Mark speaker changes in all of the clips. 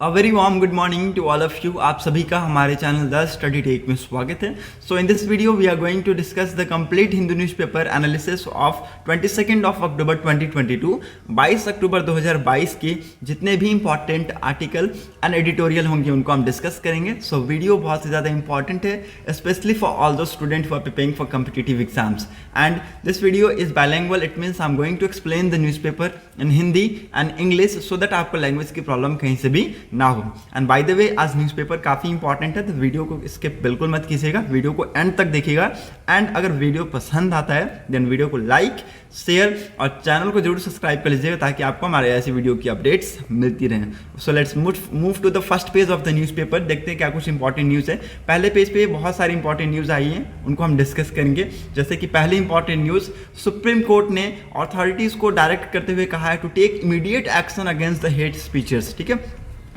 Speaker 1: A very warm good morning to all of you. आप सभी का हमारे चैनल द स्टडी टेक में स्वागत है। So in this video we are going to discuss the complete Hindu newspaper analysis of 22 of October 2022। 22 अक्टूबर 2022 के जितने भी इंपॉर्टेंट आर्टिकल एंड एडिटोरियल होंगे उनको हम डिस्कस करेंगे। सो वीडियो बहुत ही ज़्यादा इंपॉर्टेंट है, specially for all those student who are preparing for competitive exams. And this video is bilingual, it means I am going to explain the newspaper in Hindi and English so that आपको language की problem कहीं से भी ना हो। And by the way आज newspaper काफ़ी important है, तो वीडियो को स्किप बिल्कुल मत कीजिएगा, वीडियो को एंड तक देखिएगा। एंड अगर वीडियो पसंद आता है देन वीडियो को लाइक शेयर और चैनल को जरूर सब्सक्राइब कर लीजिएगा ताकि आपको हमारे ऐसी वीडियो की अपडेट्स मिलती रहें। So let's move to the first page of the newspaper. देखते हैं क्या कुछ इंपॉर्टेंट न्यूज़ है। पहले पेज पे बहुत सारी इंपॉर्टेंट न्यूज़ आई हैं, उनको हम डिस्कस करेंगे। जैसे कि पहली इंपॉर्टेंट न्यूज़, सुप्रीम कोर्ट ने अथॉरिटीज़ को डायरेक्ट करते हुए कहा है to take immediate action against the hate speeches. ठीक है,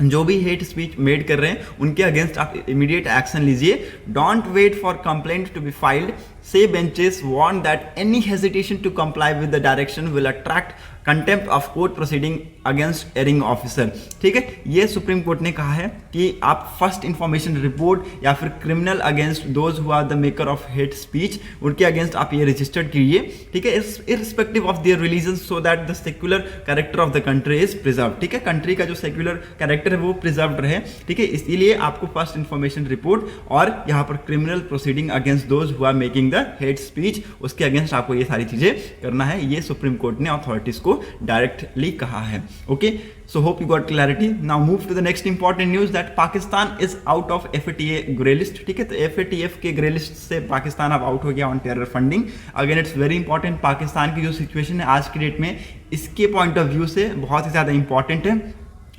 Speaker 1: जो भी हेट स्पीच मेड कर रहे हैं उनके अगेंस्ट आप इमीडिएट एक्शन लीजिए। Don't wait for complaint to be filed, say benches warn that any hesitation to comply with the direction will attract contempt of court proceeding against erring officer। ठीक है, ये supreme court ने कहा है कि आप first information report या फिर criminal against those who are the maker of hate speech उनके अगेंस्ट आप ये रजिस्टर्ड कीजिए। ठीक है, irrespective of their religion so that the secular character of the country is preserve. ठीक है, कंट्री का जो सेक्युलर कैरेक्टर है वो प्रिजर्व रहे। ठीक है, इसीलिए आपको फर्स्ट इंफॉर्मेशन रिपोर्ट और यहाँ पर criminal proceeding against those who are making the hate speech उसके अगेंस्ट आपको ये सारी चीजें करना है। ये सुप्रीम कोर्ट ने अथॉरिटीज को डायरेक्टली कहा है। Okay, so hope you got clarity. Now move to the next important news that Pakistan is out of FATF grey list. ठीक है, तो FATF के ग्रे लिस्ट से पाकिस्तान अब आउट हो गया on terror funding. Again it's very important, Pakistan की जो सिचुएशन है आज की डेट में इसके पॉइंट ऑफ व्यू से बहुत ही ज्यादा इंपॉर्टेंट है,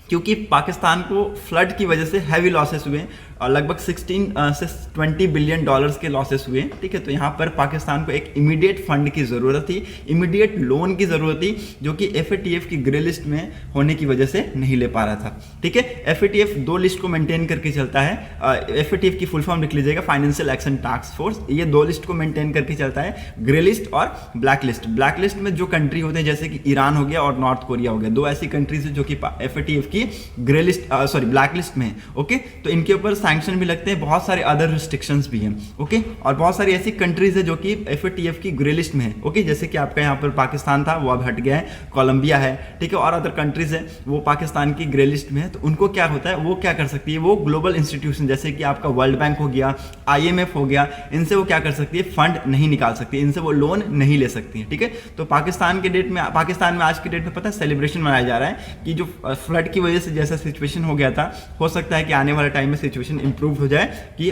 Speaker 1: क्योंकि पाकिस्तान को फ्लड की वजह से हैवी लॉसेस हुए और लगभग 16 से 20 बिलियन डॉलर्स के लॉसेस हुए। ठीक है, तो यहाँ पर पाकिस्तान को एक इमीडिएट फंड की ज़रूरत थी, इमीडिएट लोन की ज़रूरत थी, जो कि FATF की ग्रे लिस्ट में होने की वजह से नहीं ले पा रहा था। ठीक है, FATF दो लिस्ट को मेंटेन करके चलता है। FATF की फुल फॉर्म लिख लीजिएगा, फाइनेंशियल एक्शन टास्क फोर्स। ये दो लिस्ट को मेंटेन करके चलता है, ग्रे लिस्ट और ब्लैक लिस्ट। ब्लैक लिस्ट में जो कंट्री होते हैं जैसे कि ईरान हो गया और नॉर्थ कोरिया हो गया, दो ऐसी कंट्रीज है जो कि FATF की ग्रे लिस्ट ब्लैक लिस्ट में है। ओके, तो इनके ऊपर सैंक्शन भी लगते हैं, बहुत सारे अदर रिस्ट्रिक्शंस भी हैं। ओके, और बहुत सारी ऐसी कंट्रीज है जो कि FATF की ग्रे लिस्ट में है। ओके, जैसे कि आपका यहाँ पर पाकिस्तान था वो अब हट गया है, कोलंबिया है। ठीक है, और अदर कंट्रीज है वो पाकिस्तान की ग्रे लिस्ट में है। तो उनको क्या होता है, वो क्या कर सकती है, वो ग्लोबल इंस्टीट्यूशन जैसे कि आपका वर्ल्ड बैंक हो गया, IMF हो गया, इनसे वो क्या कर सकती है, फंड नहीं निकाल सकती, इनसे वो लोन नहीं ले सकती है। ठीक है, तो पाकिस्तान में आज की डेट में पता है सेलिब्रेशन मनाया जा रहा है कि जो फ्लड की वजह से जैसा सिचुएशन हो गया था, हो सकता है कि आने वाले टाइम में सिचुएशन इंप्रूव हो जाए कि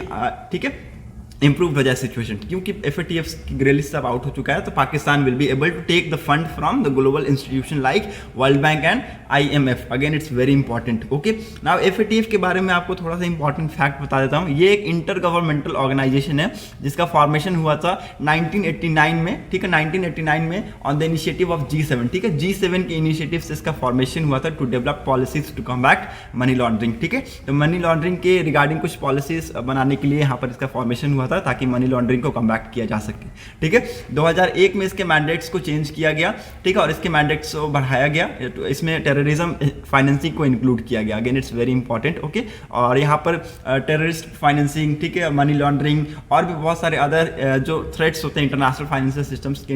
Speaker 1: ठीक है इंप्रूव हो जाए सिचुएशन, क्योंकि FATF की ग्रे लिस्ट अब आउट हो चुका है। तो Pakistan will be able to take the fund from the global institution like world bank and IMF। Again it's very important. Okay, now FATF के बारे में आपको थोड़ा सा इंपॉर्टेंट फैक्ट बता देता हूँ। ये एक इंटर गवर्नमेंटल ऑर्गेनाइजेशन है जिसका फॉर्मेशन हुआ था 1989 में। ठीक है, 1989 में on the initiative of G7। ठीक है, G7 के इनिशिएटिव से इसका फॉर्मेशन हुआ था to develop policies to combat money laundering. ठीक है, तो मनी लॉन्ड्रिंग के रिगार्डिंग कुछ पॉलिसीज बनाने के लिए यहाँ पर इसका फॉर्मेशन हुआ था ताकि मनी लॉन्ड्रिंग को कम्बैट किया जा सके। ठीक है, 2001 में इसके मैंडेट्स को चेंज किया गया। ठीक है, और इसके मैंडेट्स को बढ़ाया गया, तो इसमें टेररिज्म फाइनेंसिंग को इंक्लूड किया गया। Again it's very important. Okay, और यहाँ पर टेररिस्ट फाइनेंसिंग, ठीक है, मनी लॉन्ड्रिंग और भी बहुत सारे अदर जो थ्रेट्स होते हैं इंटरनेशनल फाइनेंशियल सिस्टम्स के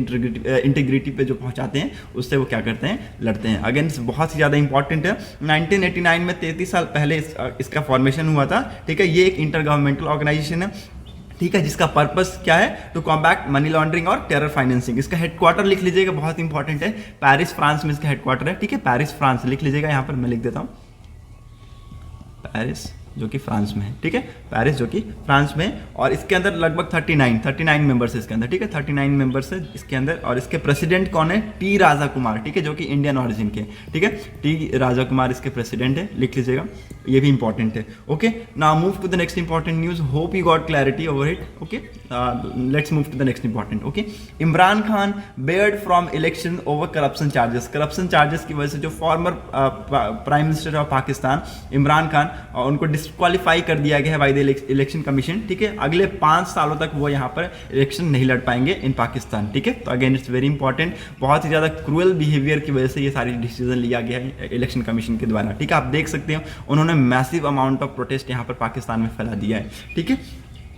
Speaker 1: इंटीग्रिटी पे जो पहुँचाते हैं उससे वो क्या करते हैं, लड़ते हैं। अगेन बहुत ही ज़्यादा इंपॉर्टेंट है। 1989 में 33 साल पहले इसका फॉर्मेशन हुआ था। ठीक है, ये एक इंटर गवर्नमेंटल ऑर्गेनाइजेशन है। ठीक है, जिसका पर्पस क्या है, टू कॉम्बैट मनी लॉन्ड्रिंग और टेरर फाइनेंसिंग। इसका हेडक्वार्टर लिख लीजिएगा, बहुत इंपॉर्टेंट है, पेरिस फ्रांस में इसका हेडक्वार्टर है। ठीक है, पेरिस फ्रांस लिख लीजिएगा, यहाँ पर मैं लिख देता हूँ पेरिस, जो कि फ्रांस में है। ठीक है, पेरिस जो कि फ्रांस में, और इसके अंदर लगभग 39 मेंबर्स है इसके अंदर। ठीक है, 39 मेंबर्स है इसके अंदर, और इसके प्रेसिडेंट कौन है, T राजा कुमार। ठीक है, जो कि इंडियन ऑरिजिन के। ठीक है, T राजा कुमार इसके प्रेसिडेंट है, लिख लीजिएगा, ये भी इंपॉर्टेंट है। Okay, now move to the next important news. Hope you got clarity over it. Okay, let's move to the next important. Okay, Imran Khan barred from election over corruption charges. Corruption charges की वजह से जो former prime minister of Pakistan Imran Khan, उनको disqualify कर दिया गया है by the election commission, ठीक है। अगले 5 सालों तक वो यहाँ पर इलेक्शन नहीं लड़ पाएंगे इन पाकिस्तान, ठीक है। तो अगेन इट्स वेरी इंपॉर्टेंट, बहुत ही ज़्यादा क्रूअल बिहेवियर की वजह से ये सारी डिसीजन लिया गया है इलेक्शन कमीशन के द्वारा, ठीक है। आप देख सकते हो उन्होंने मैसिव अमाउंट ऑफ प्रोटेस्ट यहाँ पर पाकिस्तान में फैला दिया है, ठीक है।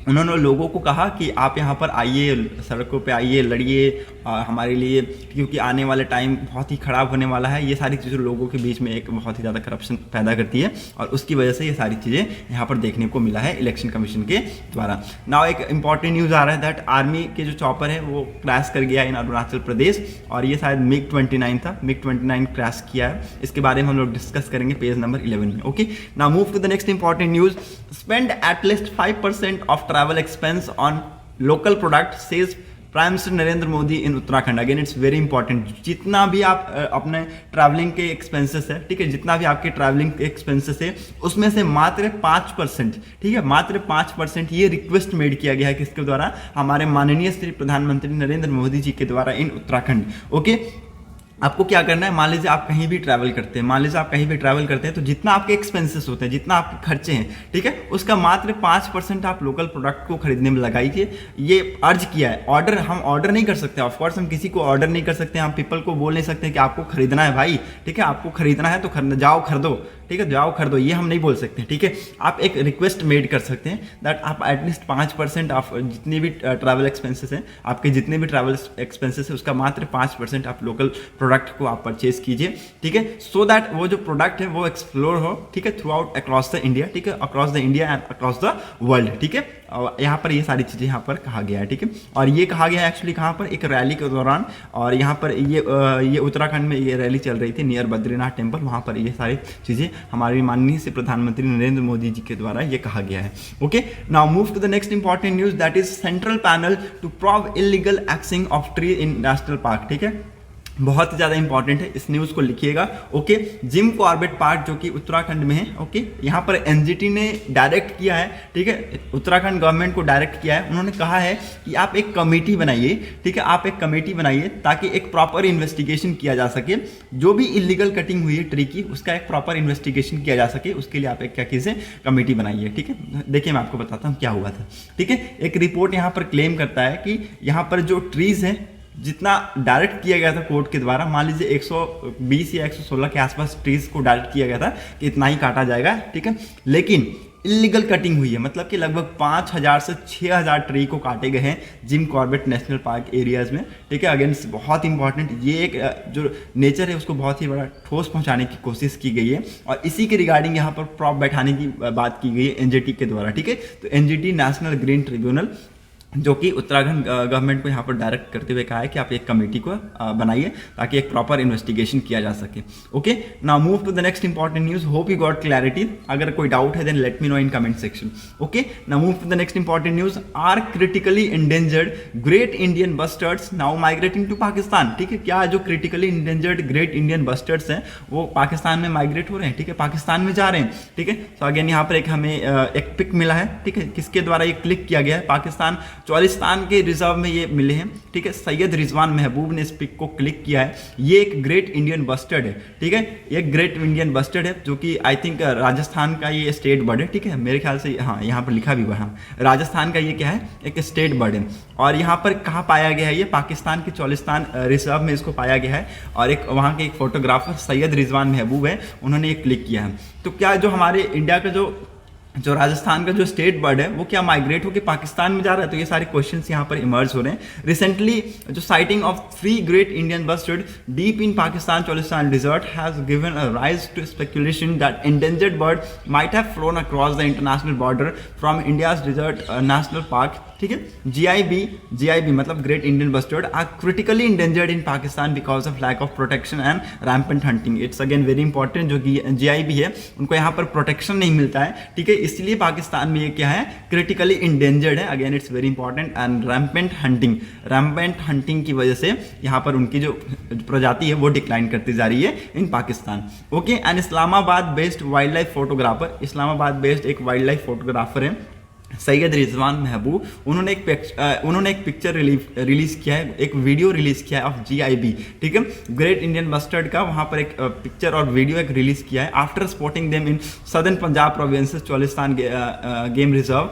Speaker 1: उन्होंने लोगों को कहा कि आप यहाँ पर आइए, सड़कों पे आइए, लड़िए हमारे लिए, क्योंकि आने वाले टाइम बहुत ही ख़राब होने वाला है। ये सारी चीज़ें लोगों के बीच में एक बहुत ही ज़्यादा करप्शन पैदा करती है और उसकी वजह से ये सारी चीज़ें यहाँ पर देखने को मिला है इलेक्शन कमीशन के द्वारा। नाउ एक इंपॉर्टेंट न्यूज़ आ रहा है दैट आर्मी के जो चॉपर है वो क्रैश कर गया इन अरुणाचल प्रदेश, और ये शायद MiG-29 था, MiG-29 क्रैश किया है। इसके बारे में हम लोग डिस्कस करेंगे पेज नंबर 11 में, okay. Now move to the next important news, spend at least 5% of travel expense on local product says prime minister Narendra Modi in Uttarakhand. Again it's very important, जितना भी आप अपने ट्रैवलिंग के एक्सपेंसेस है, ठीक है, जितना भी आपके ट्रैवलिंग के एक्सपेंसेस है उसमें से मात्र 5%, ठीक है, मात्र 5% ये रिक्वेस्ट मेड किया गया है किसके द्वारा, हमारे माननीय श्री प्रधानमंत्री नरेंद्र मोदी जी के द्वारा इन उत्तराखंड, ओके। आपको क्या करना है, मान लीजिए आप कहीं भी ट्रैवल करते हैं, तो जितना आपके एक्सपेंसेस होते हैं, जितना आपके खर्चे हैं, ठीक है, उसका मात्र 5% आप लोकल प्रोडक्ट को खरीदने में लगाइए। ये अर्ज किया है, ऑर्डर हम ऑर्डर नहीं कर सकते, ऑफकोर्स हम किसी को ऑर्डर नहीं कर सकते, हम पीपल को बोल नहीं सकते कि आपको खरीदना है भाई, ठीक है, आपको खरीदना है तो जाओ खरीदो, ठीक है, जाओ खरीदो, ये हम नहीं बोल सकते, ठीक है। आप एक रिक्वेस्ट मेड कर सकते हैं दैट आप एटलीस्ट 5% ऑफ जितने भी ट्रैवल एक्सपेंसेस हैं, आपके जितने भी ट्रैवल एक्सपेंसेस है उसका मात्र 5% आप लोकल प्रोडक्ट को आप परचेज कीजिए, ठीक है, सो दैट वो जो प्रोडक्ट है वो एक्सप्लोर हो, ठीक है, through out across the India, ठीक है, across the India and across the world, ठीक है। और यहाँ पर ये सारी चीज़ें यहाँ पर कहा गया है, ठीक है। और ये कहा गया है एक्चुअली कहाँ पर, एक रैली के दौरान, और यहाँ पर ये उत्तराखंड में ये रैली चल रही थी नियर बद्रीनाथ टेम्पल, वहाँ पर ये सारी चीज़ें हमारे माननीय से प्रधानमंत्री नरेंद्र मोदी जी के द्वारा ये कहा गया है, okay. Now move to the next important news that is central panel to probe illegal axing of tree in national park, ठीक है, बहुत ही ज़्यादा इंपॉर्टेंट है, इस न्यूज़ को लिखिएगा, ओके। जिम कॉर्बेट पार्क जो कि उत्तराखंड में है, ओके, यहाँ पर एनजीटी ने डायरेक्ट किया है, ठीक है, उत्तराखंड गवर्नमेंट को डायरेक्ट किया है। उन्होंने कहा है कि आप एक कमेटी बनाइए, ठीक है, आप एक कमेटी बनाइए ताकि एक प्रॉपर इन्वेस्टिगेशन किया जा सके, जो भी इलीगल कटिंग हुई है ट्री की उसका एक प्रॉपर इन्वेस्टिगेशन किया जा सके, उसके लिए आप एक क्या कीजिए, कमेटी बनाइए, ठीक है। देखिए मैं आपको बताता हूँ क्या हुआ था, ठीक है। एक रिपोर्ट यहाँ पर क्लेम करता है कि यहाँ पर जो ट्रीज है जितना डायरेक्ट किया गया था कोर्ट के द्वारा, मान लीजिए 120 या 116 के आसपास ट्रीज को डायरेक्ट किया गया था कि इतना ही काटा जाएगा, ठीक है, लेकिन इलीगल कटिंग हुई है, मतलब कि लगभग 5000 से 6000 ट्री को काटे गए हैं Jim Corbett national park areas में, ठीक है। अगेन बहुत इंपॉर्टेंट, ये एक जो नेचर है उसको बहुत ही बड़ा ठोस पहुंचाने की कोशिश की गई है, और इसी के रिगार्डिंग यहाँ पर प्रॉप बैठाने की बात की गई है एनजीटी के द्वारा, ठीक है। तो एनजीटी नेशनल ग्रीन ट्रिब्यूनल जो कि उत्तराखंड गवर्नमेंट को यहाँ पर डायरेक्ट करते हुए कहा है कि आप एक कमेटी को बनाइए ताकि एक प्रॉपर इन्वेस्टिगेशन किया जा सके, okay. Now move to the next important news, hope you got clarity, अगर कोई डाउट है then let me know in comment section, okay. Now move to the next important news, are critically endangered great Indian bustards now migrating to Pakistan, ठीक है। क्या जो critically endangered great Indian bustards हैं वो पाकिस्तान में माइग्रेट हो रहे हैं, ठीक है, पाकिस्तान में जा रहे हैं, ठीक है। तो अगेन यहाँ पर एक हमें एक पिक मिला है, ठीक है, किसके द्वारा ये क्लिक किया गया है, पाकिस्तान चौलिस्तान के रिजर्व में ये मिले हैं, ठीक है। सैयद रिजवान महबूब ने इस पिक को क्लिक किया है, ये एक ग्रेट इंडियन बस्टर्ड है, ठीक है, एक ग्रेट इंडियन बस्टर्ड है जो कि आई थिंक राजस्थान का ये स्टेट बर्ड है, ठीक है, मेरे ख्याल से हाँ यहाँ पर लिखा भी हुआ है, राजस्थान का ये क्या है, एक स्टेट बर्ड है, और यहाँ पर कहाँ पाया गया है, ये पाकिस्तान के चौलिस्तान रिजर्व में इसको पाया गया है, और एक वहाँ के एक फोटोग्राफर सैयद रिजवान महबूब है, उन्होंने ये क्लिक किया है। तो क्या जो हमारे इंडिया का जो राजस्थान का जो स्टेट बर्ड है वो क्या माइग्रेट होकर पाकिस्तान में जा रहा है, तो ये सारे क्वेश्चंस यहाँ पर इमर्ज हो रहे हैं। रिसेंटली जो sighting of 3 great Indian bustard deep in Pakistan Cholistan desert has given a rise to speculation that endangered bird might have flown across the international border from India's desert national park, ठीक है। GIB मतलब great Indian bustard are critically endangered in Pakistan because of lack of protection and rampant hunting. It's again very important, जो GIB है उनको यहाँ पर protection नहीं मिलता है, ठीक है, इसलिए पाकिस्तान में ये क्या है, क्रिटिकली इंडेंजर्ड है। Again it's very important, and rampant hunting की वजह से यहाँ पर उनकी जो प्रजाति है वो डिक्लाइन करती जा रही है in Pakistan, okay. And Islamabad based wildlife photographer, Islamabad based एक वाइल्ड लाइफ फोटोग्राफर है सैयद रिजवान महबूब, उन्होंने एक पिक्चर रिलीज किया है, एक वीडियो रिलीज किया है ऑफ GIB, ठीक है, ग्रेट इंडियन बस्टर्ड का। वहाँ पर एक पिक्चर और वीडियो एक रिलीज किया है after spotting them in southern Punjab provinces Cholistan game reserve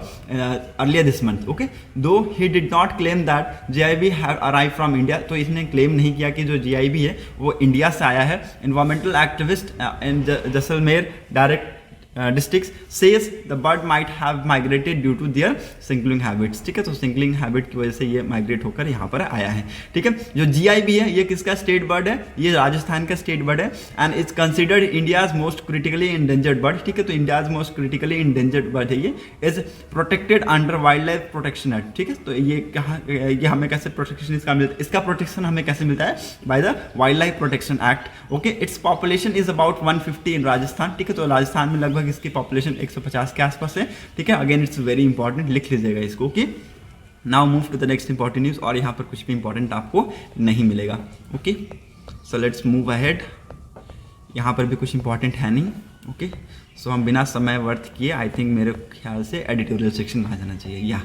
Speaker 1: earlier this month. Okay, though he did not claim that GIB have arrive from India, तो इसने क्लेम नहीं किया कि जो GIB है वो इंडिया से आया है। Environmental activist in Jaisalmer direct district says the bird might have migrated due to their singling habits, ठीक है, तो सिंगलिंग हैबिट की वजह से ये माइग्रेट होकर यहाँ पर आया है, ठीक है। जो GIB है ये किसका स्टेट बर्ड है, ये राजस्थान का स्टेट बर्ड है and it's considered India's most critically endangered bird, ठीक है, तो India's most critically endangered bird है, ये is protected under wild life protection act, ठीक है, तो ये कहाँ, ये हमें कैसे प्रोटेक्शन इसका मिलता है, इसका प्रोटेक्शन हमें कैसे मिलता है, by the wild life protection act. Okay, its population is about 150 इन राजस्थान, ठीक है, तो राजस्थान में लगभग इसकी पॉपुलेशन 150 के आसपास है, ठीक है। अगेन इट्स वेरी इंपॉर्टेंट, लिख लीजिएगा इसको। Okay, now move to the next important news, और यहाँ पर कुछ भी इंपॉर्टेंट आपको नहीं मिलेगा। Okay, so let's move ahead, यहाँ पर भी कुछ इंपॉर्टेंट है नहीं। ओके, सो हम बिना समय व्यर्थ किए आई थिंक मेरे ख्याल से एडिटोरियल सेक्शन में आ जाना चाहिए। या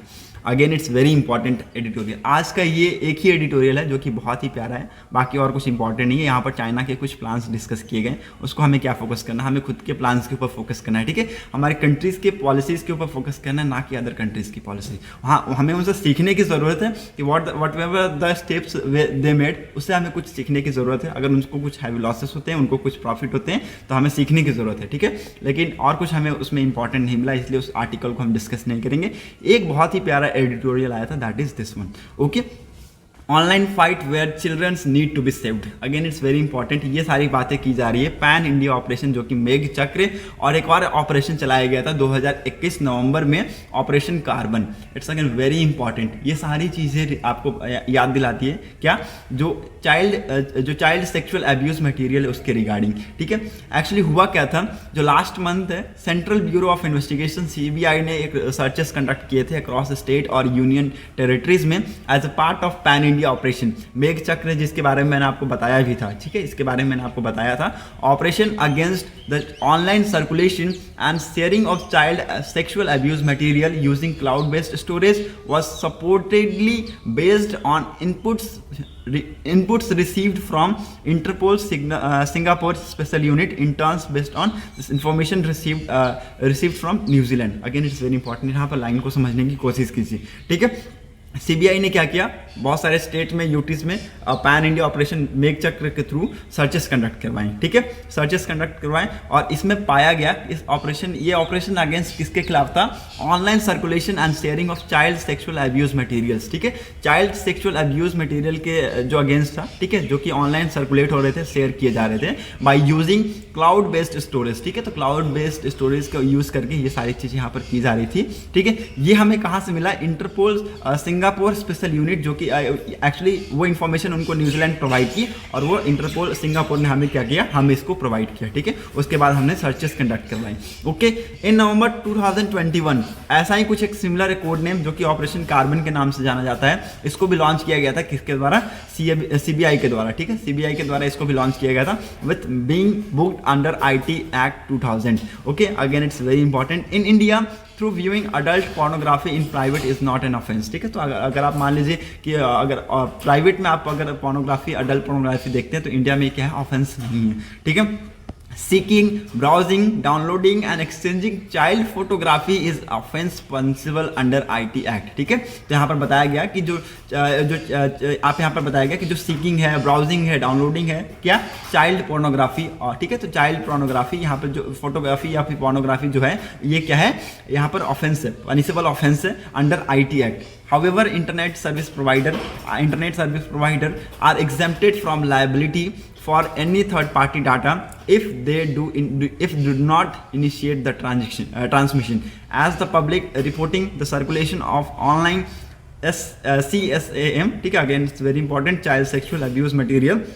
Speaker 1: again it's very important editorial, आज का ये एक ही एडिटोरियल है जो कि बहुत ही प्यारा है, बाकी और कुछ इंपॉर्टेंट नहीं है। यहाँ पर चाइना के कुछ प्लान्स डिस्कस किए गए, उसको हमें क्या फोकस करना है, हमें खुद के प्लान्स के ऊपर फोकस करना है, ठीक है, हमारे कंट्रीज़ के पॉलिसीज़ के ऊपर फोकस करना है, ना कि अदर कंट्रीज़ की पॉलिसी। हाँ, हमें उनसे सीखने की ज़रूरत है कि what ever the steps they made, उससे हमें कुछ सीखने की ज़रूरत है। अगर उनको कुछ हैवी लॉसेस होते हैं, उनको कुछ प्रॉफिट होते हैं, तो हमें सीखने की ज़रूरत है, ठीक है, लेकिन और कुछ हमें उसमें इंपॉर्टेंट नहीं मिला, इसलिए उस आर्टिकल को हम डिस्कस नहीं करेंगे। एक बहुत ही प्यारा एडिटोरियल आया था, that is this one. Okay, online fight where childrens need to be saved, again it's very important, ये सारी बातें की जा रही है। पैन इंडिया ऑपरेशन जो कि मेघ चक्र, और एक और ऑपरेशन चलाया गया था 2021 नवंबर में, operation carbon, it's again very important. ये सारी चीज़ें आपको याद दिलाती है क्या, जो चाइल्ड सेक्सुअल एब्यूज मटेरियल है उसके रिगार्डिंग, ठीक है। एक्चुअली हुआ क्या था, जो लास्ट मंथ है central bureau of investigation CBI ने एक सर्चेस कंडक्ट किए थे अक्रॉस स्टेट और यूनियन टेरिटरीज में as a part of pan India operation Megh Chakra, जिसके बारे में मैंने आपको बताया भी था, ठीक है, इसके बारे में मैंने आपको बताया था। Operation against the online circulation and sharing of child sexual abuse material using cloud based storage was reportedly based on inputs received from Interpol Singapore special unit interns based on this information received from New Zealand. Again it's very important, यहाँ पर line को समझने की कोशिश कीजिए, ठीक है। CBI ने क्या किया, बहुत सारे स्टेट में यूटीज में पैन इंडिया ऑपरेशन मेघ चक्र के थ्रू सर्चेस कंडक्ट करवाएं, ठीक है, सर्चेस कंडक्ट करवाएं, और इसमें पाया गया इस ऑपरेशन, ये ऑपरेशन अगेंस्ट किसके खिलाफ था, online circulation and sharing of child sexual abuse materials, ठीक है, चाइल्ड सेक्सुअल अब्यूज मटेरियल के जो अगेंस्ट था, ठीक है, जो कि ऑनलाइन सर्कुलेट हो रहे थे, शेयर किए जा रहे थे by using cloud based storage, ठीक है, तो क्लाउड बेस्ड स्टोरेज का यूज करके ये सारी चीज़ें यहाँ पर की जा रही थी, ठीक है। ये हमें कहाँ से मिला, इंटरपोल सिंगापुर स्पेशल यूनिट, जो कि एक्चुअली वो इन्फॉर्मेशन उनको न्यूजीलैंड प्रोवाइड की, और वो इंटरपोल सिंगापुर ने हमें क्या किया, हमें इसको प्रोवाइड किया, ठीक है। उसके बाद हमने सर्चेस कंडक्ट करवाई। ओके, इन नवंबर 2021 ऐसा ही कुछ एक सिमिलर कोड नेम जो कि ऑपरेशन कार्बन के नाम से जाना जाता है, इसको भी लॉन्च किया गया था, किसके द्वारा, CBI के द्वारा, ठीक है, CBI के द्वारा इसको भी लॉन्च किया गया था, with being booked under IT act 2000। Okay, again it's very important, in India through viewing adult pornography in private is not an offence, ठीक है, तो अगर आप मान लीजिए कि अगर प्राइवेट में आप अगर पोर्नोग्राफी, अडल्ट पोर्नोग्राफी देखते हैं, तो इंडिया में क्या है, ऑफेंस नहीं है, ठीक है। Seeking, browsing, downloading and exchanging child photography is offence punishable under IT act, ठीक है। तो यहाँ पर बताया गया कि जो आप यहाँ पर बताया गया कि जो सीकिंग है, ब्राउजिंग है, डाउनलोडिंग है, क्या, चाइल्ड पोर्नोग्राफी, और ठीक है, तो चाइल्ड पोर्नोग्राफी, यहाँ पर जो फोटोग्राफी या फिर पोर्नोग्राफी जो है, ये क्या है, यहाँ पर ऑफेंस है, पनिशेबल ऑफेंस है under IT act. However, internet service provider are exempted from liability for any third-party data if they do not initiate the transmission, as the public reporting the circulation of online CSAM, ठीक है, again it's very important, child sexual abuse material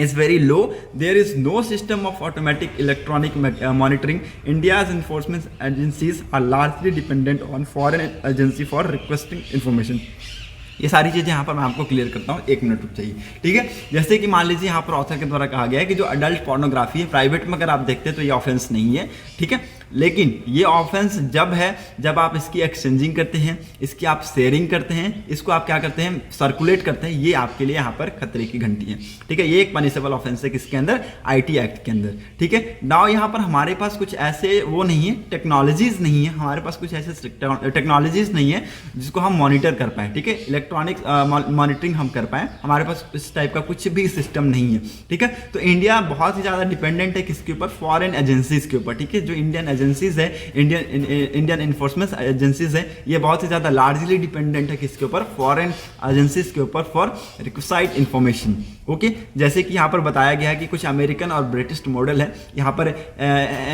Speaker 1: is very low. There is no system of automatic electronic monitoring. India's enforcement agencies are largely dependent on foreign agency for requesting information. ये सारी चीज़ें यहाँ पर मैं आपको clear करता हूँ, 1 minute रुक जाइए, ठीक है। जैसे कि मान लीजिए यहाँ पर ऑथर के द्वारा कहा गया है कि जो अडल्ट पोर्नोग्राफी है प्राइवेट में अगर आप देखते हैं तो ये ऑफेंस नहीं है, ठीक है। लेकिन ये ऑफेंस जब है जब आप इसकी एक्सचेंजिंग करते हैं, इसकी आप शेयरिंग करते हैं, इसको आप क्या करते हैं सर्कुलेट करते हैं, ये आपके लिए यहाँ पर खतरे की घंटी है, ठीक है। ये एक पनिशेबल ऑफेंस है किसके अंदर, आईटी एक्ट के अंदर, ठीक है। नाउ यहाँ पर हमारे पास कुछ ऐसे वो नहीं है, टेक्नोलॉजीज नहीं है, हमारे पास कुछ ऐसे टेक्नोलॉजीज नहीं है जिसको हम मॉनिटर कर पाए, ठीक है। इलेक्ट्रॉनिक मॉनिटरिंग हम कर पाए, हमारे पास इस टाइप का कुछ भी सिस्टम नहीं है, ठीक है। तो इंडिया बहुत ही ज़्यादा डिपेंडेंट है किसके ऊपर, फॉरेन एजेंसीज के ऊपर, ठीक है। जो इंडियन एजेंसीज है, इंडियन इन्फोर्समेंट एजेंसीज है, ये बहुत ही ज़्यादा लार्जली डिपेंडेंट है किसके ऊपर, फॉरेन एजेंसीज के ऊपर फॉर रिक्वायर्ड इंफॉर्मेशन, ओके। जैसे कि यहाँ पर बताया गया है कि कुछ अमेरिकन और ब्रिटिश मॉडल है, यहाँ पर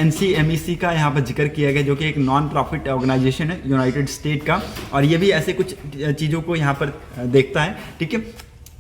Speaker 1: NCMEC का यहाँ पर जिक्र किया गया जो कि एक नॉन प्रॉफिट ऑर्गेनाइजेशन है यूनाइटेड स्टेट का, और ये भी ऐसे कुछ चीज़ों को यहाँ पर देखता है, ठीक है।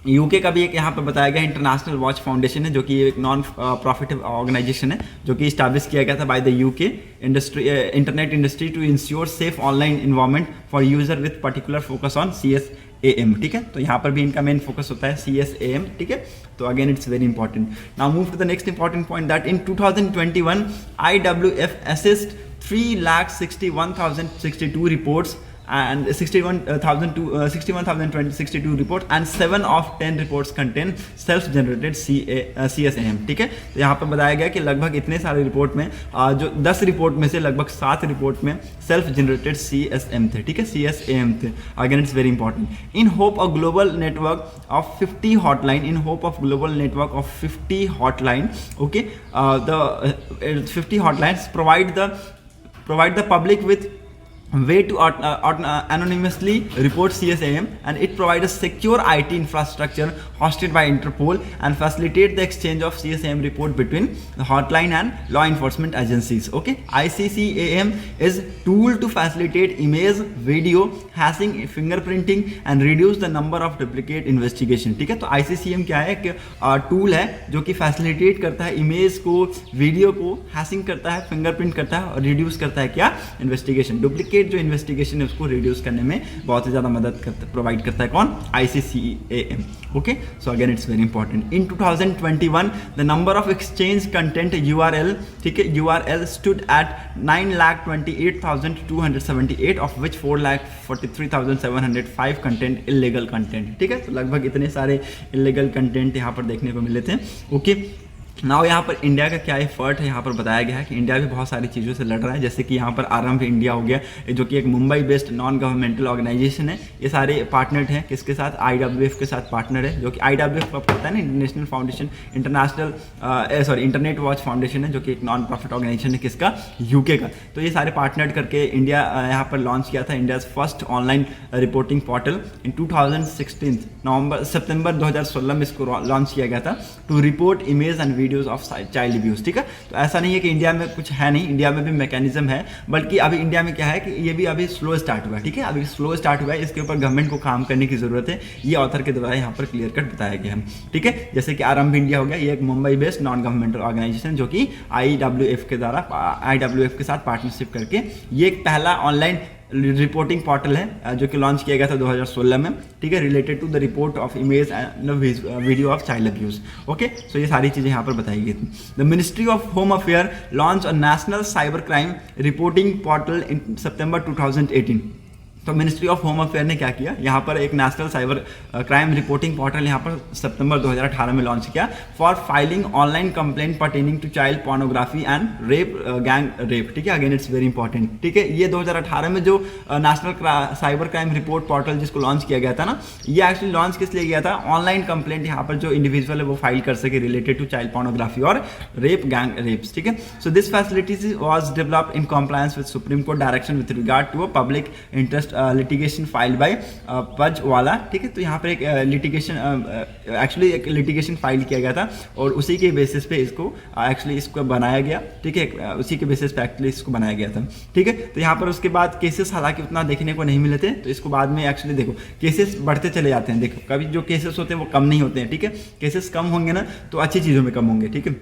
Speaker 1: यूके का भी एक यहाँ पर बताया गया इंटरनेशनल वॉच फाउंडेशन है जो कि एक नॉन प्रॉफिट ऑर्गेनाइजेशन है जो कि इस्टेब्लिश किया गया था by the UK internet industry to ensure safe online environment for user with particular focus on CSAM, ठीक है। तो यहाँ पर भी इनका मेन फोकस होता है CSAM, ठीक है। तो again it's very important. Now move to the next important point that in 2021 IWF assessed 3,61,062 reports and 61,062 reports and 7 of 10 reports contain self-generated CSAM, ठीक है। तो यहाँ पर बताया गया कि लगभग इतने सारे रिपोर्ट में जो 10 रिपोर्ट में से लगभग 7 रिपोर्ट में सेल्फ जनरेटेड CSM थे, ठीक है, CSAM थे। Again it's very important. In hope of global network of 50 hotline, in hope of global network of 50 hotline, okay, the 50 हॉटलाइन्स provide the public with way to anonymously report CSAM, and it provides a secure IT infrastructure hosted by Interpol and facilitate the exchange of CSAM report between the hotline and law enforcement agencies, okay. ICCAM is tool to facilitate image, video, hashing, fingerprinting and reduce the number of duplicate investigation, ठीक है। तो ICCAM क्या है कि tool है जो कि facilitate करता है इमेज को, वीडियो को, हैशिंग करता है, फिंगरप्रिंट करता है और रिड्यूस करता है क्या, इन्वेस्टिगेशन, डुप्लीकेट जो इन्वेस्टिगेशन है उसको रिड्यूस करने में बहुत ही ज़्यादा मदद प्रोवाइड करता है कौन, ICCAM, okay. So again it's very important. In 2021 the number of exchange content URL, ठीक है, URL stood at 9,28,278 of which 4,43,705 content illegal content, ठीक है। तो लगभग इतने सारे इलीगल कंटेंट यहाँ पर देखने को मिले थे, ओके। नाउ यहाँ पर इंडिया का क्या एफर्ट है यहाँ पर बताया गया है कि इंडिया भी बहुत सारी चीज़ों से लड़ रहा है, जैसे कि यहाँ पर आरंभ इंडिया हो गया जो कि एक Mumbai based non governmental organisation है। ये सारे पार्टनर हैं किसके साथ, IWF के साथ पार्टनर है, जो कि IWF का पता है ना, international foundation, internet watch foundation है जो कि एक नॉन प्रॉफिट ऑर्गेनाइजेशन है किसका, यूके का। तो ये सारे पार्टनर करके इंडिया यहाँ पर लॉन्च किया था India's first online reporting portal in 2016 सितंबर 2016 में इसको लॉन्च किया गया था to report image and videos of child abuse, ठीक है। तो ऐसा नहीं है कि इंडिया में कुछ है नहीं, इंडिया में भी मैकेनिज्म है, बल्कि अभी इंडिया में क्या है कि ये भी अभी स्लो स्टार्ट हुआ है, ठीक है, अभी स्लो स्टार्ट हुआ है, इसके ऊपर गवर्नमेंट को काम करने की जरूरत है, ये ऑथर के द्वारा यहाँ पर क्लियर कट बताया गया है, ठीक है। जैसे कि आरंभ इंडिया हो गया, ये एक Mumbai based non governmental organisation जो कि IWF के द्वारा IWF के साथ पार्टनरशिप करके ये एक पहला ऑनलाइन रिपोर्टिंग पोर्टल है जो कि लॉन्च किया गया था 2016 में, ठीक है, related to the report of image and video of child abuse, okay. So ये सारी चीज़ें यहाँ पर बताई गई थी। The ministry of home affair launch a national cyber crime reporting portal in September 2018। तो मिनिस्ट्री ऑफ होम अफेयर ने क्या किया, यहाँ पर एक national cyber crime reporting portal यहाँ पर सितंबर 2018 में लॉन्च किया for filing online complaint pertaining to child pornography and rape, gang rape, ठीक है। अगेन इट्स वेरी इंपॉर्टेंट, ठीक है। ये 2018 में जो national cyber crime report portal जिसको लॉन्च किया गया था ना, ये एक्चुअली लॉन्च किस लिए किया था, ऑनलाइन कंप्लेंट यहाँ पर जो इंडिविजुअल है वो फाइल कर सके रिलेटेड टू चाइल्ड पोर्नोग्राफी और रेप, गैंग रेप्स, ठीक है। So this facilities was developed in compliance with supreme court direction with regard to a public interest litigation filed by Prajwala, ठीक है। तो यहाँ पर एक एक्चुअली एक लिटिगेशन फाइल किया गया था और उसी के बेसिस पे इसको एक्चुअली इसको बनाया गया, ठीक है, उसी के बेसिस पे एक्चुअली इसको बनाया गया था, ठीक है। तो यहाँ पर उसके बाद केसेस हालांकि उतना देखने को नहीं मिले थे, तो इसको बाद में एक्चुअली देखो केसेस बढ़ते चले जाते हैं, देखो कभी जो केसेस होते हैं वो कम नहीं होते हैं, ठीक है। केसेस कम होंगे ना तो अच्छी चीज़ों में कम होंगे, ठीक है।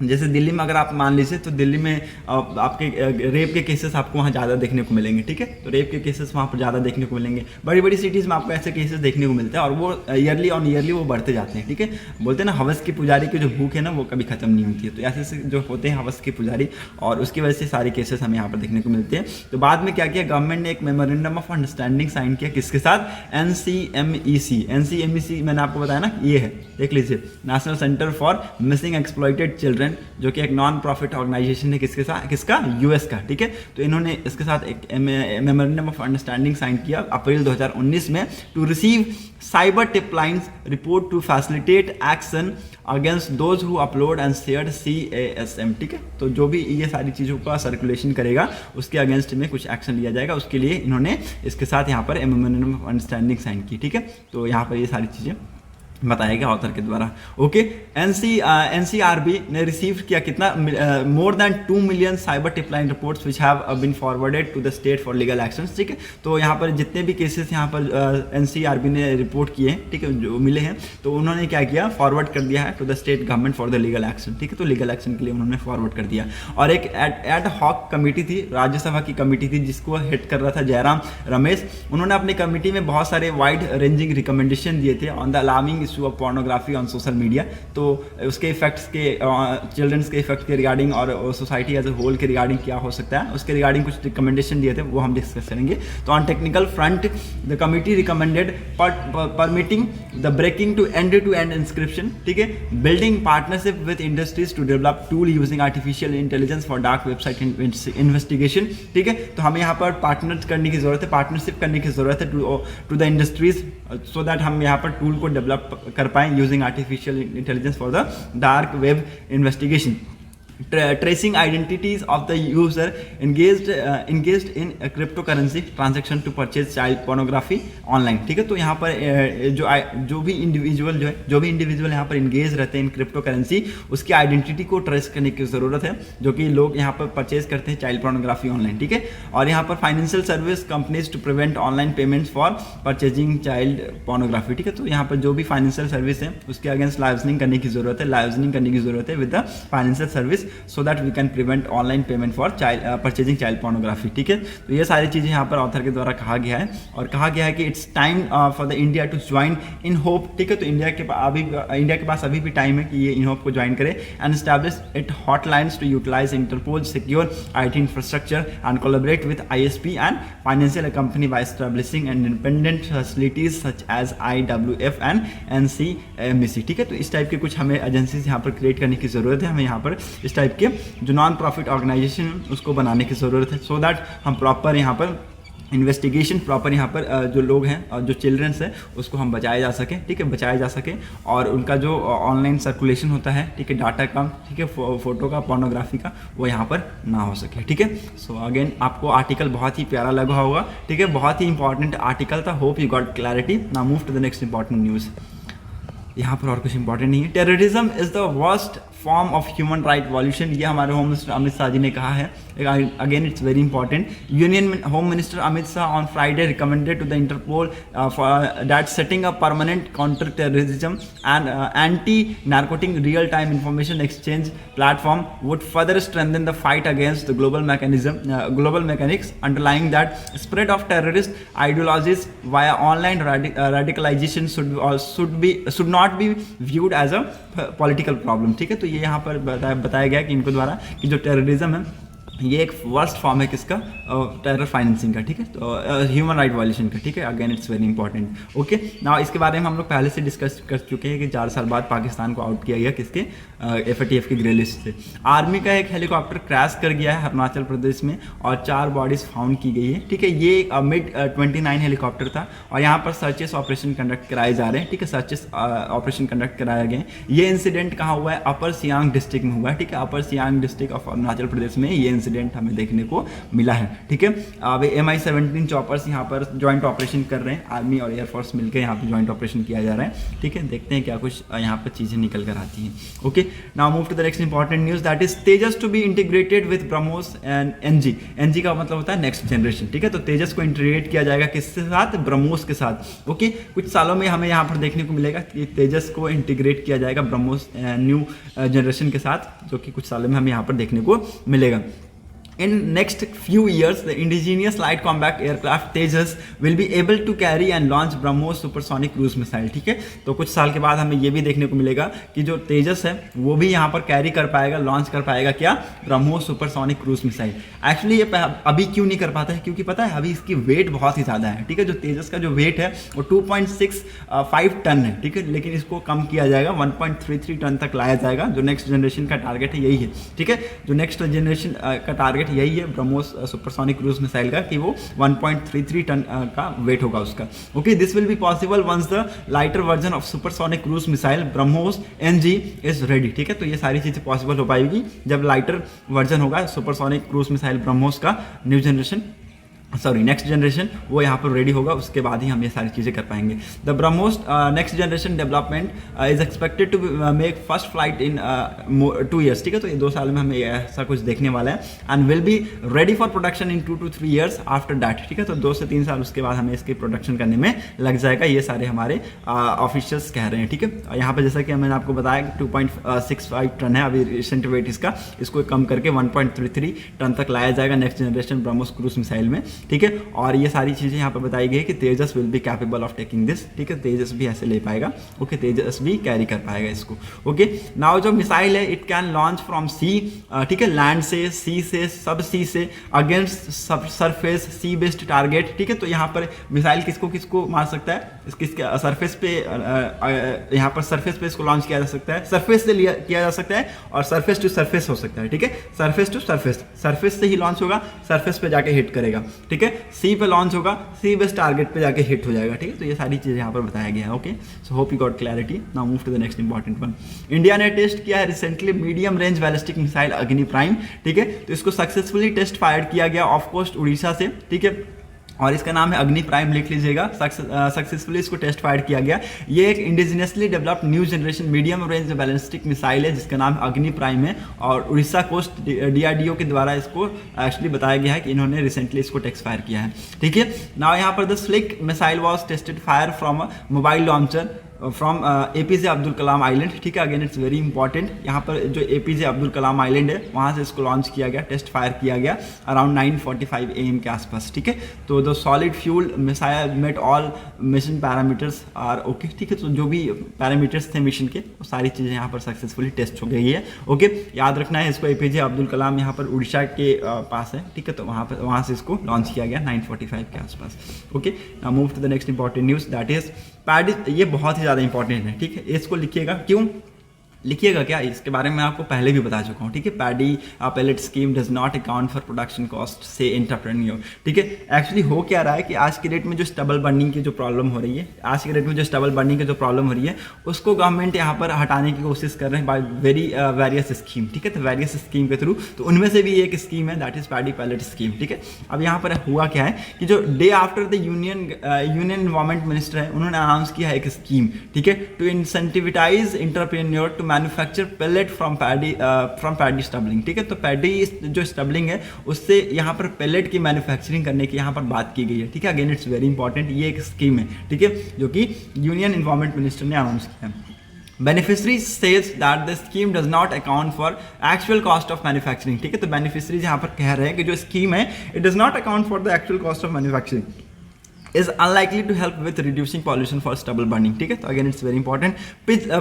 Speaker 1: जैसे दिल्ली में अगर आप मान लीजिए तो दिल्ली में आपके रेप के केसेस आपको वहाँ ज़्यादा देखने को मिलेंगे, ठीक है। तो रेप के केसेस वहाँ पर ज़्यादा देखने को मिलेंगे, बड़ी बड़ी सिटीज़ में आपको ऐसे केसेस देखने को मिलते हैं और वो ईयरली ऑन ईयरली वो बढ़ते जाते हैं, ठीक है। बोलते हैं ना हवस की पुजारी की जो भूख है ना वो कभी खत्म नहीं होती है। तो ऐसे ऐसे जो होते हैं हवस के पुजारी और उसकी वजह से सारे केसेस हमें यहाँ पर देखने को मिलते हैं। तो बाद में क्या किया, गवर्नमेंट ने एक मेमोरेंडम ऑफ अंडरस्टैंडिंग साइन किया, किसके साथ, NCMEC। NCMEC मैंने आपको बताया ना, ये है, देख लीजिए, national centre for missing exploited children, जो कि एक नॉन प्रॉफिट ऑर्गेनाइजेशन है, किसके साथ, किसका, US का, ठीक है। तो इन्होंने इसके साथ एक मेमोरेंडम ऑफ अंडरस्टैंडिंग साइन किया अप्रैल 2019 में to receive cyber tip lines report to facilitate action against those who upload and share CASM, ठीक है। तो जो भी ये सारी चीज़ों का सर्कुलेशन करेगा उसके अगेंस्ट में कुछ एक्शन लिया जाएगा, उसके लिए इन्होंने इसके साथ यहाँ पर मेमोरेंडम ऑफ अंडरस्टैंडिंग साइन की, ठीक है। तो यहाँ पर ये सारी चीज़ें बताया गया ऑथर के द्वारा, ओके। NCRB ने रिसीव किया कितना, more than 2 million cyber tip line reports which have been forwarded to the state for legal actions, ठीक है। तो यहाँ पर जितने भी केसेस यहाँ पर NCRB ने रिपोर्ट किए हैं, ठीक है, जो मिले हैं, तो उन्होंने क्या किया, फॉरवर्ड कर दिया है to the state government for the legal action, ठीक है। तो लीगल एक्शन के लिए उन्होंने फॉरवर्ड कर दिया। और एक एड हॉक कमेटी थी, राज्यसभा की कमेटी थी, जिसको हेड कर रहा था जयराम रमेश। उन्होंने अपनी कमेटी में बहुत सारे वाइड रेंजिंग रिकमेंडेशन दिए थे on the alarming issue of pornography on social media. तो उसके इफेक्ट्स के, चिल्ड्रंस के इफेक्ट के रिगार्डिंग और सोसाइटी एज ए होल के रिगार्डिंग क्या हो सकता है, उसके रिगार्डिंग कुछ रिकमेंडेशन दिए थे, वो हम डिस्कस करेंगे। तो on technical front the committee recommended permitting the breaking to end encryption, ठीक है, building partnership with industries to develop tool using artificial intelligence for dark website investigation, ठीक है। तो हमें यहाँ पर पार्टनर करने की जरूरत है, पार्टनरशिप करने की जरूरत है to the industries, so that हम यहाँ पर टूल को डेवलप कर पाएं using artificial intelligence for the dark web investigation. Tracing identities of the user engaged in a cryptocurrency transaction to purchase child pornography online, ठीक है। तो यहाँ पर जो भी इंडिविजुअल यहाँ पर इंगेज रहते हैं इन क्रिप्टो करेंसी, उसकी आइडेंटिटी को ट्रेस करने की ज़रूरत है, जो कि लोग यहाँ पर परचेज करते हैं चाइल्ड पोर्नोग्राफी ऑनलाइन, ठीक है। और यहाँ पर financial service companies to prevent online payments for purchasing child pornography, ठीक है। तो यहाँ पर जो भी फाइनेंशियल सर्विस है उसके अगेंस्ट लाइसेंसिंग करने की ज़रूरत है, with the financial service, so that we can prevent online payment for purchasing child pornography, ठीक है। तो ये सारी चीज़ें यहाँ पर ऑथर के द्वारा कहा गया है, और कहा गया है कि it's time for the India to join in hope, ठीक है। तो इंडिया के पास अभी भी टाइम है कि ये इन होप को ज्वाइन करे and establish it hotlines to utilize Interpol secure IT infrastructure and collaborate with ISP and financial company by establishing independent facilities such as IWF and NCMEC, ठीक है। तो इस टाइप के कुछ हमें एजेंसीज यहाँ पर क्रिएट करने की जरूरत है, हमें यहाँ पर इस टाइप के जो नॉन प्रॉफिट ऑर्गेनाइजेशन उसको बनाने की ज़रूरत है, सो दैट हम प्रॉपर यहाँ पर इन्वेस्टिगेशन, प्रॉपर यहाँ पर जो लोग हैं और जो चिल्ड्रंस हैं उसको हम बचाया जा सके, ठीक है, बचाया जा सके। और उनका जो ऑनलाइन सर्कुलेशन होता है, ठीक है, डाटा का, ठीक है, फोटो का, पोर्नोग्राफी का, वो यहाँ पर ना हो सके, ठीक है। सो अगेन आपको आर्टिकल बहुत ही प्यारा लगा होगा, ठीक है, बहुत ही इंपॉर्टेंट आर्टिकल था। Hope you got clarity. Now move to the next important news. यहाँ पर और कुछ इंपॉर्टेंट नहीं है। Terrorism is the worst form of human right violation, ये हमारे होम मिनिस्टर अमित शाह जी ने कहा है। Again it's very important. Union home minister Amit Shah on Friday recommended to the Interpol that setting a permanent counter terrorism and anti narcotic real time information exchange platform would further strengthen the fight against the global mechanics underlying that spread of terrorist ideologies via online radicalization should not be viewed as a political problem, ठीक है। तो ये यहाँ पर बताया गया कि इनको द्वारा कि जो टेररिज्म है ये एक वर्स्ट फॉर्म है किसका, टेरर फाइनेंसिंग का, ठीक है, तो ह्यूमन राइट वायलेशन का, ठीक है। Again it's very important, okay. Now इसके बारे में हम लोग पहले से डिस्कस कर चुके हैं कि 4 साल बाद पाकिस्तान को आउट किया गया किसके, FATF की ग्रे लिस्ट से। आर्मी का एक हेलीकॉप्टर क्रैश कर गया है अरुणाचल प्रदेश में और 4 बॉडीज फाउंड की गई है, ठीक है। ये MiG-29 हेलीकॉप्टर था और यहाँ पर सर्चेस ऑपरेशन कंडक्ट कराए जा रहे हैं, ठीक है, सर्चेस ऑपरेशन कंडक्ट कराए गए। ये इंसिडेंट कहाँ हुआ है, अपर सियांग डिस्ट्रिक्ट में हुआ है, ठीक है, अपर सियांग डिस्ट्रिक्ट ऑफ अरुणाचल प्रदेश में ये इंसिडेंट हमें देखने को मिला है। ठीक है, अब Mi-17 चॉपर्स यहाँ पर ज्वाइंट ऑपरेशन कर रहे हैं, आर्मी और एयरफोर्स मिलकर यहाँ पर ज्वाइंट ऑपरेशन किया जा रहा है। ठीक है, देखते हैं क्या कुछ यहाँ पर चीज़ें निकल कर आती हैं। Okay, now move to the next important news, that is Tejas to be integrated with BrahMos and NG. NG का मतलब होता है नेक्स्ट जनरेशन। ठीक है, तो तेजस को इंटीग्रेट किया जाएगा किसके साथ? ब्रह्मोस के साथ। ओके, कुछ सालों में हमें यहाँ पर देखने को मिलेगा कि तेजस को इंटीग्रेट किया जाएगा ब्रह्मोस न्यू जनरेशन के साथ, जो कि कुछ सालों में हमें यहाँ पर देखने को मिलेगा। In next few years, the indigenous light combat aircraft Tejas will be able to carry and launch BrahMos supersonic cruise missile। ठीक है, तो कुछ साल के बाद हमें ये भी देखने को मिलेगा कि जो तेजस है वो भी यहाँ पर कैरी कर पाएगा, लॉन्च कर पाएगा क्या? BrahMos supersonic cruise missile. Actually ये अभी क्यों नहीं कर पाता है? क्योंकि पता है अभी इसकी वेट बहुत ही ज़्यादा है। ठीक है, जो तेजस का जो वेट है वो 2.65 टन है। ठीक है, लेकिन इसको कम किया जाएगा, 1.33 टन तक लाया जाएगा। जो नेक्स्ट जनरेशन का टारगेट है यही है। ठीक है, जो नेक्स्ट जनरेशन का टारगेट यही है ब्रह्मोस सुपरसोनिक क्रूज मिसाइल का, कि वो 1.33 टन का वेट होगा उसका। Okay, this will be possible once the lighter version of supersonic cruise missile BrahMos NG is ready. ठीक है, तो ये सारी चीज़ें पॉसिबल हो पाएगी जब लाइटर वर्जन होगा सुपरसोनिक क्रूज मिसाइल ब्रह्मोस का नेक्स्ट जनरेशन, वो यहाँ पर रेडी होगा, उसके बाद ही हम ये सारी चीज़ें कर पाएंगे। The BrahMos next generation development is expected to make first flight in 2 years। ठीक है, तो ये 2 साल में हमें ऐसा कुछ देखने वाला है। And will be ready for production in 2 to 3 years after that. ठीक है, तो 2 से 3 साल उसके बाद हमें इसकी प्रोडक्शन करने में लग जाएगा। ये सारे हमारे ऑफिशियल्स कह रहे हैं। ठीक है, यहाँ पर जैसा कि मैंने आपको बताया कि 2.65 टन है अभी रिसेंट वेट इसका, इसको कम करके 1.33 टन तक लाया जाएगा next generation BrahMos cruise missile में। ठीक है, और ये सारी चीज़ें यहाँ पर बताई गई है कि Tejas will be capable of taking this. ठीक है, तेजस भी ऐसे ले पाएगा। ओके, तेजस भी कैरी कर पाएगा इसको। ओके, नाउ जो मिसाइल है इट कैन लॉन्च फ्रॉम सी। ठीक है, लैंड से, सी से, सब सी से, अगेंस्ट सरफेस सी बेस्ड टारगेट। ठीक है, तो यहाँ पर मिसाइल किसको मार सकता है? किसके सरफेस पे, यहाँ पर सरफेस पे इसको लॉन्च किया जा सकता है, सरफेस से किया जा सकता है, और सरफेस टू सरफेस हो सकता है। ठीक है, सरफेस टू सरफेस से ही लॉन्च होगा, सरफेस पे जाके हिट करेगा। ठीक है, सी पे लॉन्च होगा, सी बेस टारगेट पे जाके हिट हो जाएगा। ठीक है, तो ये सारी चीज़ें यहाँ पर बताया गया है। Okay, so hope you got clarity. Now move to the next important one. India ने टेस्ट किया है recently medium range ballistic missile Agni prime. ठीक है, तो इसको सक्सेसफुली टेस्ट फायर किया गया ऑफ कोस्ट उड़ीसा से। ठीक है, और इसका नाम है अग्नि प्राइम, लिख लीजिएगा। सक्सेसफुली इसको टेस्ट फायर किया गया। ये एक indigenously developed new generation medium range ballistic missile है जिसका नाम अग्नि प्राइम है, और उड़ीसा कोस्ट DRDO के द्वारा इसको एक्चुअली बताया गया है कि इन्होंने रिसेंटली इसको टेस्ट फायर किया है। ठीक है, नाउ यहाँ पर the sleek missile was tested fire from a mobile launcher from APJ Abdul Kalam island. ठीक है, अगेन इट्स वेरी इंपॉर्टेंट। यहाँ पर जो APJ अब्दुल कलाम आइलैंड है वहाँ से इसको लॉन्च किया गया, टेस्ट फायर किया गया अराउंड 9:45 AM के आसपास। ठीक है, तो the solid fuel missile met all mission parameters are okay. ठीक है, तो जो भी पैरामीटर्स थे मिशन के वो सारी चीज़ें यहाँ पर सक्सेसफुली टेस्ट हो गई है। ओके, याद रखना है इसको, APJ अब्दुल कलाम यहाँ पर उड़ीसा के पास है। ठीक है, तो वहाँ से इसको लॉन्च किया गया 9:45 के आसपास। Okay, now move to the next important news, that is paddy. ये बहुत ही ज़्यादा इंपॉर्टेंट है। ठीक है, इसको लिखिएगा। क्यों लिखिएगा क्या? इसके बारे में आपको पहले भी बता चुका हूँ। ठीक है, paddy pellet scheme does not account for production cost say entrepreneur. ठीक है, एक्चुअली हो क्या रहा है कि आज की डेट में जो स्टबल बर्निंग की जो प्रॉब्लम हो रही है, आज की डेट में जो स्टबल बर्निंग की जो प्रॉब्लम हो रही है उसको गवर्नमेंट यहाँ पर हटाने की कोशिश कर रहे हैं बाय वेरियस स्कीम। ठीक है, तो वेरियस स्कीम के थ्रू, तो उनमें से भी एक स्कीम है that is paddy pellet scheme. ठीक है, अब यहाँ पर हुआ क्या है कि जो day after the union environment minister है उन्होंने अनाउंस किया है एक स्कीम। ठीक है, to incentivise entrepreneur to manufacture pellet from paddy stubbling. ठीक है, तो पैडी जो स्टबलिंग है उससे यहाँ पर पेलेट की मैन्युफैक्चरिंग करने की यहाँ पर बात की गई है। ठीक है, अगेन इट्स वेरी इंपॉर्टेंट, ये एक स्कीम है। ठीक है, जो कि यूनियन एनवायरमेंट मिनिस्टर ने अनाउंस किया है। Beneficiary says that the scheme does not account for actual cost of manufacturing. ठीक है, तो बेनिफिशरीज यहाँ पर कह रहे हैं कि जो स्कीम है it does not account for the actual cost of manufacturing, is unlikely to help with reducing pollution for stubble burning. ठीक है, तो again it's very important.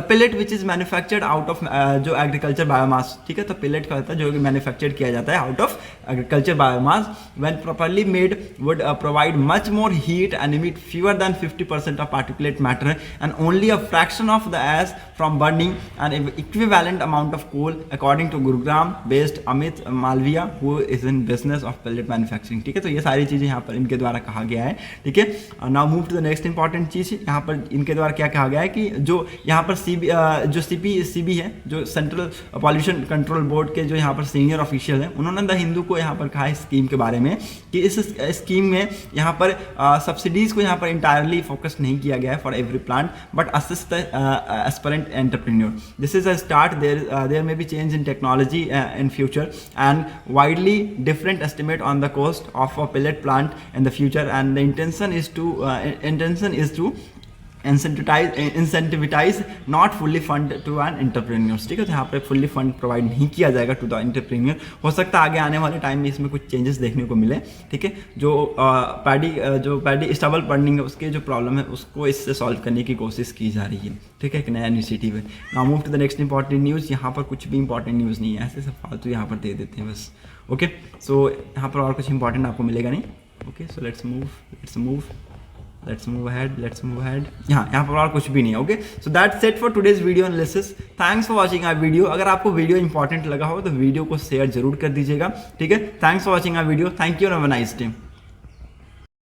Speaker 1: Pellet which is manufactured out of जो agriculture biomass. ठीक है, तो pellet का होता है जो मैन्युफैक्चर्ड किया जाता है out of agriculture biomass, when properly made would provide much more heat and emit fewer than 50% of particulate matter and only a fraction of the ash from burning an equivalent amount of coal, according to Gurugram based Amit Malviya who is in business of pellet manufacturing. ठीक है, तो ये सारी चीज़ें यहाँ पर इनके द्वारा कहा गया है। ठीक है, now move to the next important चीज़। यहाँ पर इनके द्वारा क्या कहा गया है कि जो यहाँ पर जो CP है, जो सेंट्रल पॉल्यूशन कंट्रोल बोर्ड के जो यहाँ पर सीनियर ऑफिशियल हैं, उन्होंने द हिंदू को यहाँ पर कहा है स्कीम के बारे में कि इस स्कीम में यहाँ पर सब्सिडीज को यहाँ पर इंटायरली फोकस नहीं किया गया है for every plant, but assist the aspirant entrepreneur. This is a start. There may be change in technology in future and widely different estimate on the cost of a pellet plant in the future, and the intention is to incentivize not fully fund to an entrepreneurs. ठीक है, तो यहाँ पर fully fund provide नहीं किया जाएगा to the entrepreneur. हो सकता है आगे आने वाले टाइम में इसमें कुछ चेंजेस देखने को मिले. ठीक है, जो पैडी स्टेबल फंडिंग है उसके जो प्रॉब्लम है उसको इससे सॉल्व करने की कोशिश की जा रही है. ठीक है, एक नया इनिशिएटिव है. Now move to the next important news. यहाँ पर कुछ भी इंपॉर्टेंट न्यूज़ नहीं है, ऐसे सब फालतू यहाँ पर दे देते हैं बस. ओके, सो यहाँ पर और कुछ इंपॉर्टेंट आपको मिलेगा नहीं. Okay, so let's move ahead. यहाँ पर और कुछ भी नहीं है. Okay, so that's it for today's video analysis. Thanks for watching our video. अगर आपको वीडियो इंपॉर्टेंट लगा हो तो वीडियो को शेयर जरूर कर दीजिएगा. ठीक है, thanks for watching our video. Thank you और हैव अ नाइस डे.